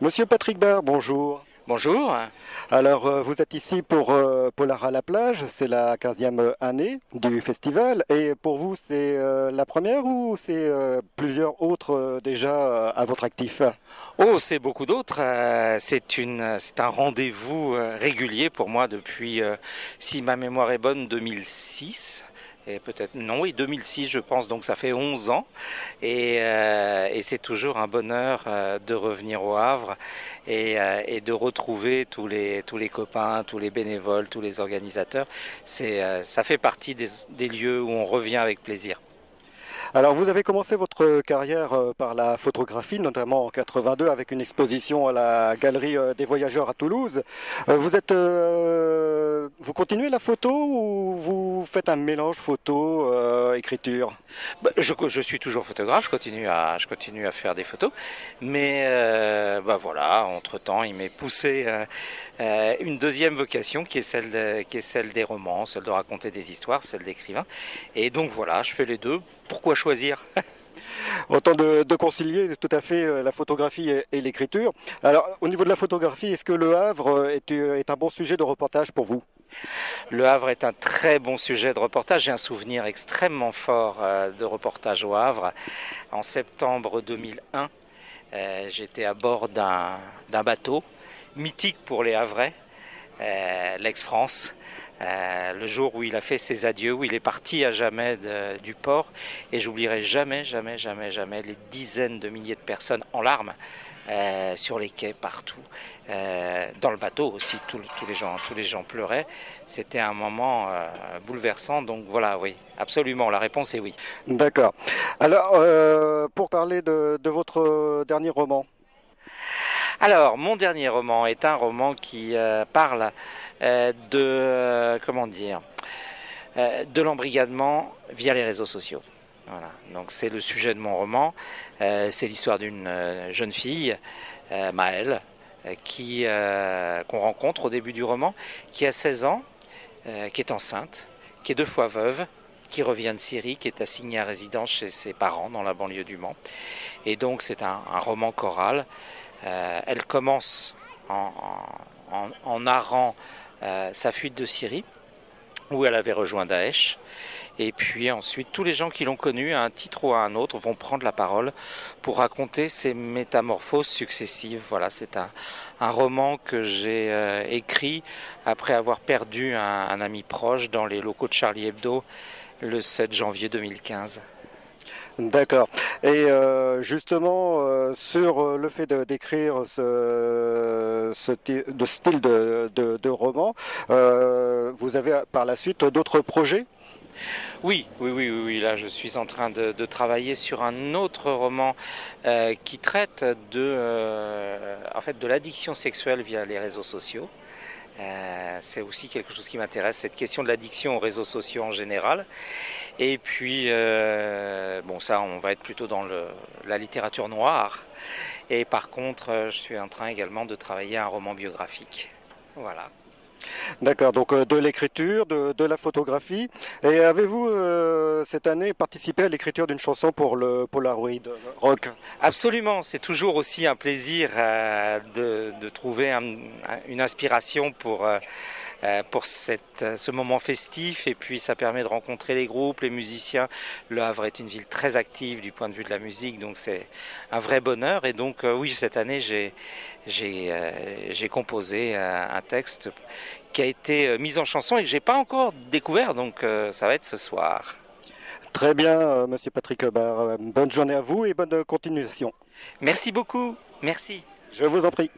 Monsieur Patrick Barre, bonjour. Bonjour. Alors, vous êtes ici pour Polar à la plage, c'est la 15e année du festival. Et pour vous, c'est la première ou c'est plusieurs autres déjà à votre actif? Oh, c'est beaucoup d'autres. C'est un rendez-vous régulier pour moi depuis, si ma mémoire est bonne, 2006. Et peut-être, non, oui, 2006, je pense, donc ça fait 11 ans. Et c'est toujours un bonheur de revenir au Havre et de retrouver tous les copains, tous les bénévoles, tous les organisateurs. Ça fait partie des lieux où on revient avec plaisir. Alors, vous avez commencé votre carrière par la photographie, notamment en 82 avec une exposition à la Galerie des Voyageurs à Toulouse. Vous continuez la photo ou vous faites un mélange photo-écriture? Bah, je suis toujours photographe, je continue à faire des photos, mais bah voilà, entre-temps, il m'est poussé une deuxième vocation qui est celle des romans, celle de raconter des histoires, celle d'écrivain. Et donc voilà, je fais les deux. Pourquoi choisir? Autant de concilier tout à fait la photographie et l'écriture. Alors, au niveau de la photographie, est-ce que Le Havre est un bon sujet de reportage pour vous? Le Havre est un très bon sujet de reportage. J'ai un souvenir extrêmement fort de reportage au Havre. En septembre 2001, j'étais à bord d'un bateau mythique pour les Havrais, l'Ex-France, le jour où il a fait ses adieux, où il est parti à jamais du port. Et j'oublierai jamais, jamais, jamais, jamais les dizaines de milliers de personnes en larmes sur les quais, partout, dans le bateau aussi, tous les gens pleuraient. C'était un moment bouleversant. Donc voilà, oui, absolument, la réponse est oui. D'accord. Alors, pour parler de votre dernier roman, Alors, mon dernier roman est un roman qui parle comment dire, de l'embrigadement via les réseaux sociaux. Voilà. Donc c'est le sujet de mon roman. C'est l'histoire d'une jeune fille, Maëlle, qu'on rencontre au début du roman, qui a 16 ans, qui est enceinte, qui est 2 fois veuve, qui revient de Syrie, qui est assignée à résidence chez ses parents dans la banlieue du Mans. Et donc c'est un roman choral. Elle commence en narrant sa fuite de Syrie, où elle avait rejoint Daesh. Et puis ensuite, tous les gens qui l'ont connue, à un titre ou à un autre, vont prendre la parole pour raconter ces métamorphoses successives. Voilà, c'est un roman que j'ai écrit après avoir perdu un ami proche dans les locaux de Charlie Hebdo le 7 janvier 2015. d'accord. Et justement, sur le fait d'écrire de style de roman, vous avez par la suite d'autres projets? Oui, oui, oui, oui, oui. Là, je suis en train de travailler sur un autre roman qui traite en fait, de l'addiction sexuelle via les réseaux sociaux. C'est aussi quelque chose qui m'intéresse, cette question de l'addiction aux réseaux sociaux en général. Et puis, bon, ça, on va être plutôt dans la littérature noire. Et par contre, je suis en train également de travailler un roman biographique. Voilà. D'accord, donc de l'écriture, de la photographie. Et avez-vous cette année participé à l'écriture d'une chanson pour le Polaroid Rock? Absolument, c'est toujours aussi un plaisir de trouver une inspiration pour ce moment festif, et puis ça permet de rencontrer les groupes, les musiciens. Le Havre est une ville très active du point de vue de la musique, donc c'est un vrai bonheur. Et donc oui, cette année j'ai composé un texte qui a été mis en chanson et que j'ai pas encore découvert, donc ça va être ce soir. Très bien, Monsieur Patrick Barre. Bonne journée à vous et bonne continuation. Merci beaucoup, merci. Je vous en prie.